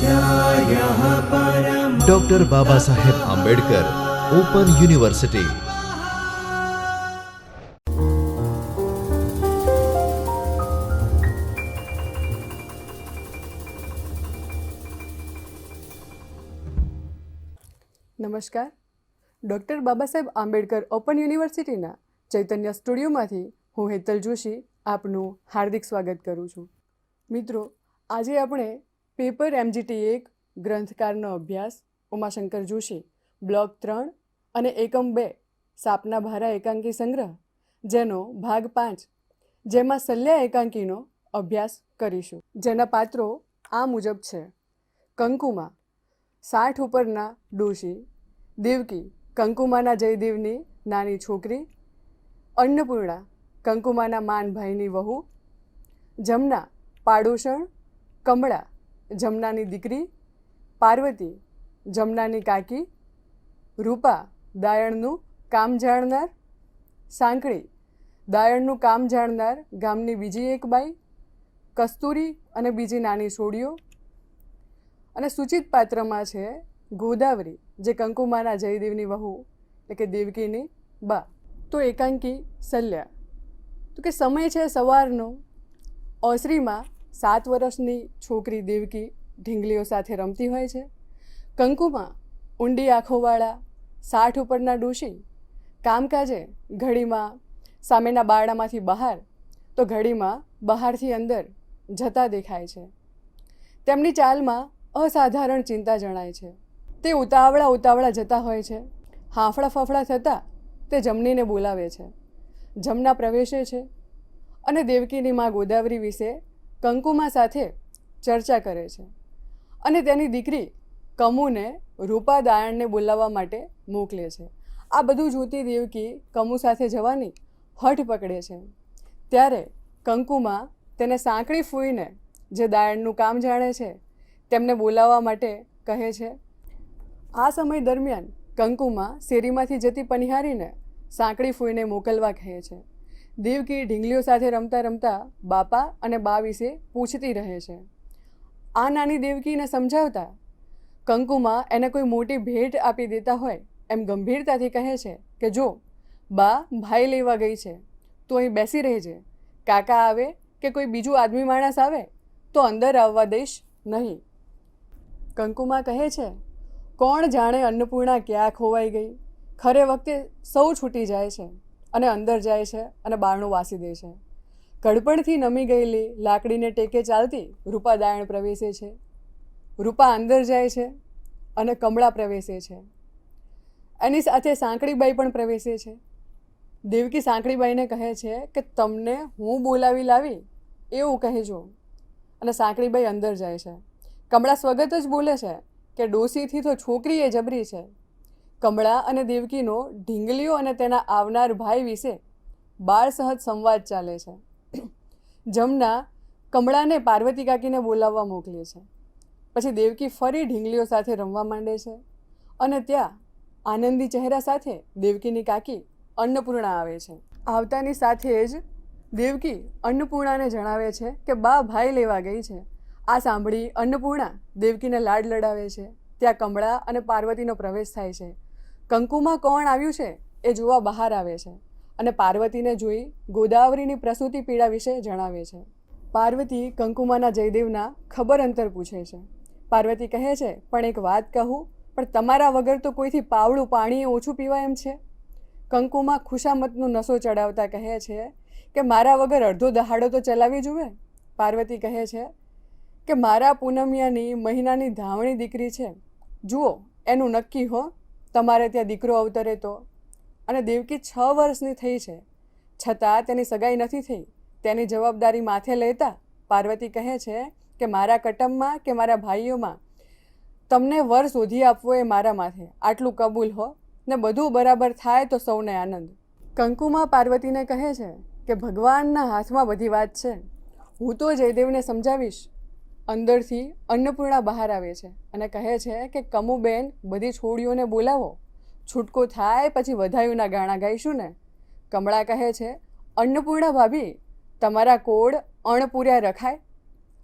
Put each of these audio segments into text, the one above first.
स्वाध्यायः परमः। Doctor Baba Saheb Ambedkar open university. નમસ્કાર. Doctor Baba Saheb Ambedkar open યુનિવર્સિટીના ચૈતન્ય સ્ટુડિયોમાંથી હું હેતલ જોશી આપનું હાર્દિક સ્વાગત કરું છું. મિત્રો, આજે આપણે પેપર MGT1 ગ્રંથકારનો અભ્યાસ ઉમાશંકર જોશી બ્લોક 3 અને એકમ 2 સાપના ભારા એકાંકી સંગ્રહ જેનો ભાગ 5 જેમાં સલ્યા એકાંકીનો અભ્યાસ કરીશું. જેના પાત્રો આ મુજબ છે: કંકુમા 60 ઉપરના ડોશી, દેવકી કંકુમાના જયદેવની નાની છોકરી, અન્નપૂર્ણા કંકુમાના માનભાઈની વહુ, જમના પાડોશણ, કમળા જમનાની દીકરી, પાર્વતી જમનાની કાકી, રૂપા દાયણનું કામ જાણનાર, સાંકળી દાયણનું કામ જાણનાર ગામની બીજી એક બાઈ, કસ્તુરી અને બીજી નાની છોડીઓ, અને સૂચિત પાત્રમાં છે ગોદાવરી જે કંકુમાના જયદેવની વહુ એટલે કે દેવકીની બા. તો એકાંકી સલ્યા તો કે સમય છે સવારનો. ઓસરીમાં 7 વર્ષની છોકરી દેવકી ઢીંગલીઓ સાથે રમતી હોય છે. કંકુમાં ઊંડી આંખોવાળા 60 ઉપરના ડોશી કામકાજે ઘડીમાં સામેના બારણામાંથી બહાર તો ઘડીમાં બહારથી અંદર જતા દેખાય છે. તેમની ચાલમાં અસાધારણ ચિંતા જણાય છે. તે ઉતાવળા જતા હોય છે. હાંફળા ફાફડા થતાં તે જમનીને બોલાવે છે. જમના પ્રવેશે છે અને દેવકીની મા ગોદાવરી વિશે કંકુમા સાથે ચર્ચા કરે છે અને તેની દીકરી કમુને રૂપા દાયણને બોલાવવા માટે મોકલે છે. આ બધું જોતી દેવકી કમુ સાથે જવાની હઠ પકડે છે. ત્યારે કંકુમા તેને સાંકળી ફૂઈને જે દાયણનું કામ જાણે છે તેમને બોલાવવા માટે કહે છે. આ સમય દરમિયાન કંકુમાં શેરીમાંથી જતી પનિહારીને સાંકળી ફૂઈને મોકલવા કહે છે. દેવકી ઢીંગલીઓ સાથે રમતા રમતા બાપા અને બા વિશે પૂછતી રહે છે. આ નાની દેવકીને સમજાવતા કંકુમાં એને કોઈ મોટી ભેટ આપી દેતા હોય એમ ગંભીરતાથી કહે છે કે જો બા ભાઈ લેવા ગઈ છે તો અહીં બેસી રહેજે. કાકા આવે કે કોઈ બીજું આદમી માણસ આવે તો અંદર આવવા દઈશ નહીં. કંકુમા કહે છે, કોણ જાણે અન્નપૂર્ણા ક્યાં ખોવાઈ ગઈ. ખરે વખતે સૌ છૂટી જાય છે અને અંદર જાય છે અને બારણું વાસી દે છે. ગડપણથી નમી ગયેલી લાકડીને ટેકે ચાલતી રૂપા દાયણ પ્રવેશે છે. રૂપા અંદર જાય છે અને કમળા પ્રવેશે છે. એની સાથે સાંકળીબાઈ પણ પ્રવેશે છે. દેવકી સાંકળીબાઈને કહે છે કે તમને હું બોલાવી લાવી એવું કહેજો અને સાંકળીબાઈ અંદર જાય છે. કમળા સ્વગત જ બોલે છે કે ડોસીથી તો છોકરી એ જબરી છે. કમળા અને દેવકીનો ઢીંગલીઓ અને તેના આવનાર ભાઈ વિશે બાળ સહજ સંવાદ ચાલે છે. જમના કમળાને પાર્વતી કાકીને બોલાવવા મોકલે છે. પછી દેવકી ફરી ઢીંગલીઓ સાથે રમવા માંડે છે અને ત્યાં આનંદી ચહેરા સાથે દેવકીની કાકી અન્નપૂર્ણા આવે છે. આવતાની સાથે જ દેવકી અન્નપૂર્ણાને જણાવે છે કે બા ભાઈ લેવા ગઈ છે. આ સાંભળી અન્નપૂર્ણા દેવકીને લાડ લડાવે છે. ત્યાં કમળા અને પાર્વતીનો પ્રવેશ થાય છે. કંકુમાં કોણ આવ્યું છે એ જોવા બહાર આવે છે અને પાર્વતીને જોઈ ગોદાવરીની પ્રસૂતિ પીડા વિશે જણાવે છે. પાર્વતી કંકુમાના જયદેવના ખબર અંતર પૂછે છે. પાર્વતી કહે છે, પણ એક વાત કહું, પણ તમારા વગર તો કોઈથી પાવડું પાણી ઓછું પીવાય એમ છે. કંકુમાં ખુશામતનો નશો ચડાવતા કહે છે કે મારા વગર અડધો દહાડો તો ચલાવી જુએ. પાર્વતી કહે છે કે મારા પૂનમિયાની મહિનાની ધાવણી દીકરી છે, જુઓ એનું નક્કી હો, તમારે ત્યાં દીકરો અવતરે તો. અને દેવકી 6 વર્ષની થઈ છે છતાં તેની સગાઈ નથી થઈ. તેની જવાબદારી માથે લેતા પાર્વતી કહે છે કે મારા કટમમાં કે મારા ભાઈઓમાં તમને વર શોધી આપવો એ મારા માથે. આટલું કબૂલ હો ને બધું બરાબર થાય તો સૌને આનંદ. કંકુમાં પાર્વતીને કહે છે કે ભગવાનના હાથમાં બધી વાત છે. હું તો જયદેવને સમજાવીશ. અંદરથી અન્નપૂર્ણા બહાર આવે છે અને કહે છે કે કમુબેન બધી છોડીઓને બોલાવો, છૂટકો થાય પછી વધાયુંના ગાણા ગાઈશું ને. કમળા કહે છે, અન્નપૂર્ણા ભાભી તમારા કોડ અણપૂર્યા રખાય.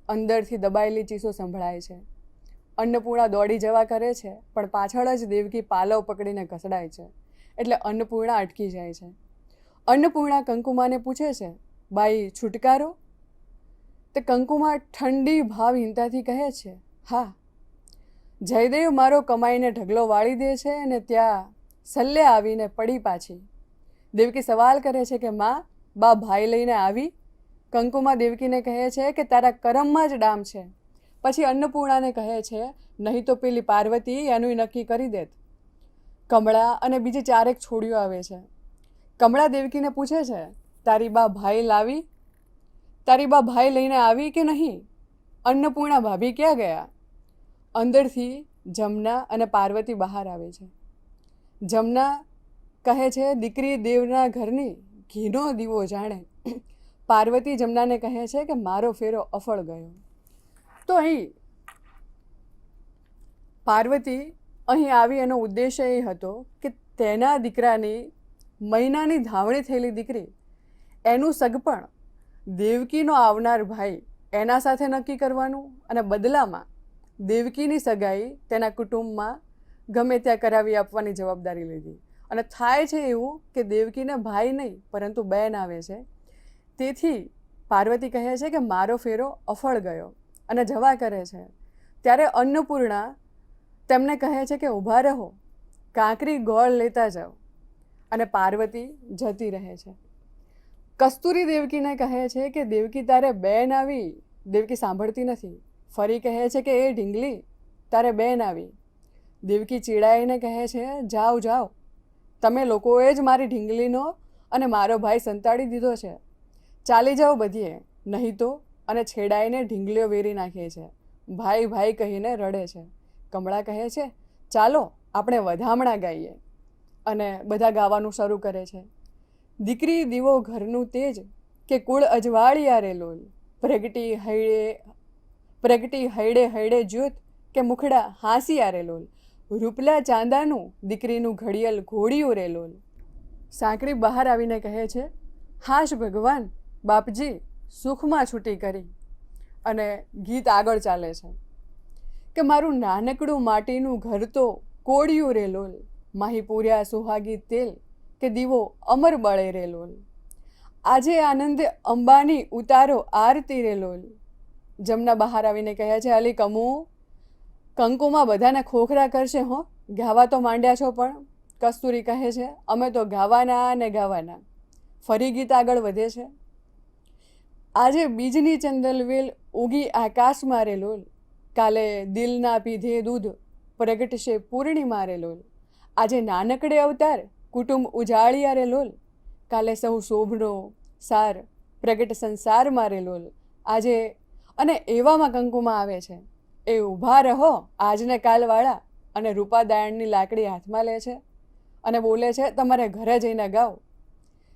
અંદરથી દબાયેલી ચીસો સંભળાય છે. અન્નપૂર્ણા દોડી જવા કરે છે, પણ પાછળ જ દેવકી પાલવ પકડીને ઘસડાય છે, એટલે અન્નપૂર્ણા અટકી જાય છે. અન્નપૂર્ણા કંકુમાને પૂછે છે, બાઈ છુટકારો? તો કંકુમા ઠંડી ભાવહીનતાથી કહે છે, હા. જયદેવ મારો કમાઈને ઢગલો વાળી દે છે અને ત્યાં સલ્લે આવીને પડી પાછી. દેવકી સવાલ કરે છે કે માં, બા ભાઈ લઈને આવી? કંકુમા દેવકીને કહે છે કે તારા કરમમાં જ ડામ છે. પછી અન્નપૂર્ણાને કહે છે, નહીં તો પેલી પાર્વતી એનું નક્કી કરી દેત. કમળા અને બીજી 4 છોડીઓ આવે છે. કમળા દેવકીને પૂછે છે, તારી બા ભાઈ લાવી? તારી બા ભાઈ લઈને આવી કે નહીં? અન્નપૂર્ણા ભાભી ક્યાં ગયા? અંદરથી જમના અને પાર્વતી બહાર આવે છે. જમના કહે છે, દીકરી દેવના ઘરની ઘીનો દીવો જાણે. પાર્વતી જમનાને કહે છે કે મારો ફેરો અફળ ગયો. તો અહીં પાર્વતી અહીં આવી એનો ઉદ્દેશ્ય એ હતો કે તેના દીકરાની મહિનાની ધાવણી થયેલી દીકરી એનું સગપણ દેવકીનો આવનાર ભાઈ એના સાથે નક્કી કરવાનું, અને બદલામાં દેવકીની સગાઈ તેના કુટુંબમાં ગમે ત્યાં કરાવી આપવાની જવાબદારી લીધી. અને થાય છે એવું કે દેવકીને ભાઈ નહીં પરંતુ બહેન આવે છે. તેથી પાર્વતી કહે છે કે મારો ફેરો અફળ ગયો અને જવા કરે છે. ત્યારે અન્નપૂર્ણા તેમને કહે છે કે ઊભા રહો, કાંકરી ગોળ લેતા જાઓ, અને પાર્વતી જતી રહે છે. કસ્તુરી દેવકીને કહે છે કે દેવકી તારે બેન આવી. દેવકી સાંભળતી નથી, ફરી કહે છે કે એ ઢીંગલી તારે બેન આવી. દેવકી ચીડાઈને કહે છે, જાઓ જાઓ, તમે લોકોએ જ મારી ઢીંગલીનો અને મારો ભાઈ સંતાડી દીધો છે, ચાલી જાઓ બધીએ, નહીં તો. અને છેડાઈને ઢીંગલીઓ વેરી નાખે છે. ભાઈ ભાઈ કહીને રડે છે. કમળા કહે છે, ચાલો આપણે વધામણા ગાઈએ, અને બધા ગાવાનું શરૂ કરે છે. દીકરી દીવો ઘરનું તેજ કે કુળ અજવાળિયા રે લોલ, પ્રગટી હૈડે હૈડે જ્યોત કે મુખડા હાંસિયા રે લોલ, રૂપલા ચાંદાનું દીકરીનું ઘડિયલ ઘોડિયું રે લોલ. સાંકળી બહાર આવીને કહે છે, હાશ ભગવાન, બાપજી સુખમાં છૂટી કરી. અને ગીત આગળ ચાલે છે કે મારું નાનકડું માટીનું ઘર તો કોડિયું રે લોલ, માહી પૂર્યા સુહાગી તેલ કે દીવો અમર બળે રે લોલ. આજે આનંદે અંબાની ઉતારો આરતી રે લોલ. જમના બહાર આવીને કહે છે, અલી કમુ, કંકુમાં બધાને ખોખરા કરશે હો, ગાવા તો માંડ્યા છો પણ. કસ્તુરી કહે છે, અમે તો ગાવાના ને ગાવાના. ફરી ગીત આગળ વધે છે. આજે બીજની ચંદલવેલ ઉગી આકાશમાં રે લોલ, કાલે દિલના પીધે દૂધ પ્રગટશે પૂર્ણિમા રે લોલ. આજે નાનકડે અવતાર કુટુંબ ઉજાળિયા રે લોલ, કાલે સહુ શોભનો સાર પ્રગટ સંસારમાં રે લોલ. આજે અને એવામાં કંકુમાં આવે છે. એ ઊભા રહો આજને કાલવાળા, અને રૂપાદાયણની લાકડી હાથમાં લે છે અને બોલે છે, તમારે ઘરે જઈને ગાઓ.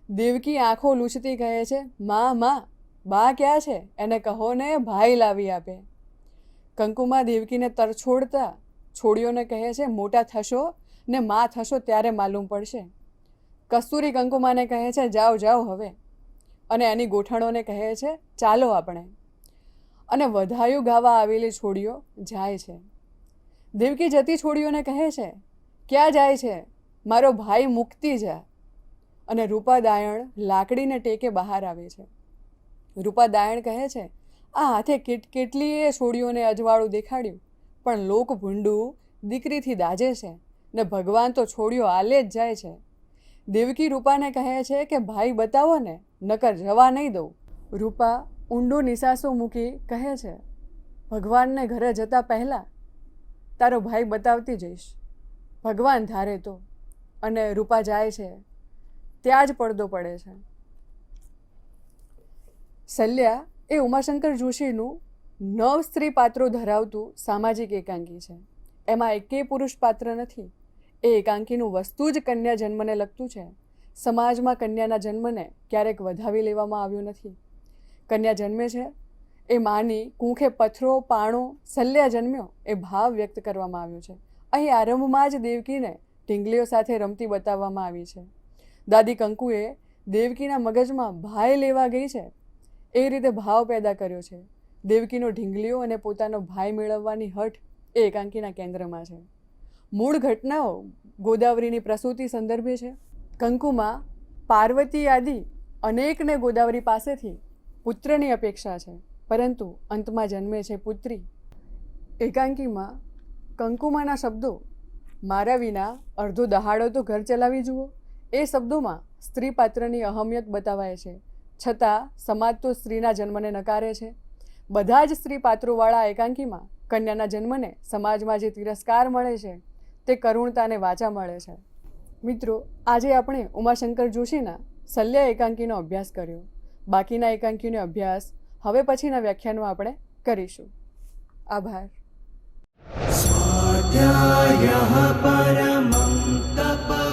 દેવકી આંખો લૂછતી કહે છે, માં બા ક્યાં છે? એને કહો ને ભાઈ લાવી આપે. કંકુમા દેવકીને તરછોડતા છોડીઓને કહે છે, મોટા થશો ને માં થશો ત્યારે માલુમ પડશે. કસ્તુરી કંકુમાને કહે છે, જાઓ જાઓ હવે, અને એની ગોઠણોને કહે છે, ચાલો આપણે. અને વધાયું ગાવા આવેલી છોડીઓ જાય છે. દેવકી જતી છોડીઓને કહે છે, ક્યાં જાય છે? મારો ભાઈ મુક્તિ જા. અને રૂપાદાયણ લાકડીને ટેકે બહાર આવે છે. રૂપાદાયણ કહે છે, આ હાથે કેટલીય છોડીઓને અજવાળું દેખાડ્યું, પણ લોક ભૂંડું દીકરીથી દાજે છે ને ભગવાન તો છોડીઓ આલે જ જાય છે. દેવકી રૂપાને કહે છે કે ભાઈ બતાવો ને, નકર જવા નહીં દઉં. રૂપા ઊંડો નિસાસો મૂકી કહે છે, ભગવાનને ઘરે જતા પહેલાં તારો ભાઈ બતાવતી જઈશ, ભગવાન ધારે તો. અને રૂપા જાય છે. ત્યાં જ પડદો પડે છે. સલ્યા એ ઉમાશંકર જોશીનું 9 સ્ત્રી પાત્રો ધરાવતું સામાજિક એકાંકી છે. એમાં એકેય પુરુષ પાત્ર નથી. એ એકાંકીનું વસ્તુ જ કન્યા જન્મને લગતું છે. સમાજમાં કન્યાના જન્મને ક્યારેક વધાવી લેવામાં આવ્યું નથી. કન્યા જન્મે છે એ માની કૂંખે પથરો પાણો સલ્યા જન્મ્યો એ ભાવ વ્યક્ત કરવામાં આવ્યો છે. અહીં આરંભમાં જ દેવકીને ઢીંગલીઓ સાથે રમતી બતાવવામાં આવી છે. દાદી કંકુએ દેવકીના મગજમાં ભાઈ લેવા ગઈ છે એ રીતે ભાવ પેદા કર્યો છે. દેવકીનો ઢીંગલીઓ અને પોતાનો ભાઈ મેળવવાની હઠ એ એકાંકીના કેન્દ્રમાં છે. મૂળ ઘટનાઓ ગોદાવરીની પ્રસૂતિ સંદર્ભે છે. કંકુમાં પાર્વતી આદિ અનેકને ગોદાવરી પાસેથી પુત્રની અપેક્ષા છે, પરંતુ અંતમાં જન્મે છે પુત્રી. એકાંકીમાં કંકુમાના શબ્દો મારા વિના અડધો દહાડો તો ઘર ચલાવી જુઓ, એ શબ્દોમાં સ્ત્રી પાત્રની અહમિયત બતાવાય છે. છતાં સમાજ તો સ્ત્રીના જન્મને નકારે છે. બધા જ સ્ત્રી પાત્રોવાળા એકાંકીમાં કન્યાના જન્મને સમાજમાં જે તિરસ્કાર મળે છે તે કરુણતાને વાચા મળે છે. મિત્રો, આજે આપણે ઉમાશંકર જોશીના શલ્ય એકાંકીનો અભ્યાસ કર્યો. બાકીના એકાંકીનો અભ્યાસ હવે પછીના વ્યાખ્યાનમાં આપણે કરીશું. આભાર. स्वाध्यायः परमं तप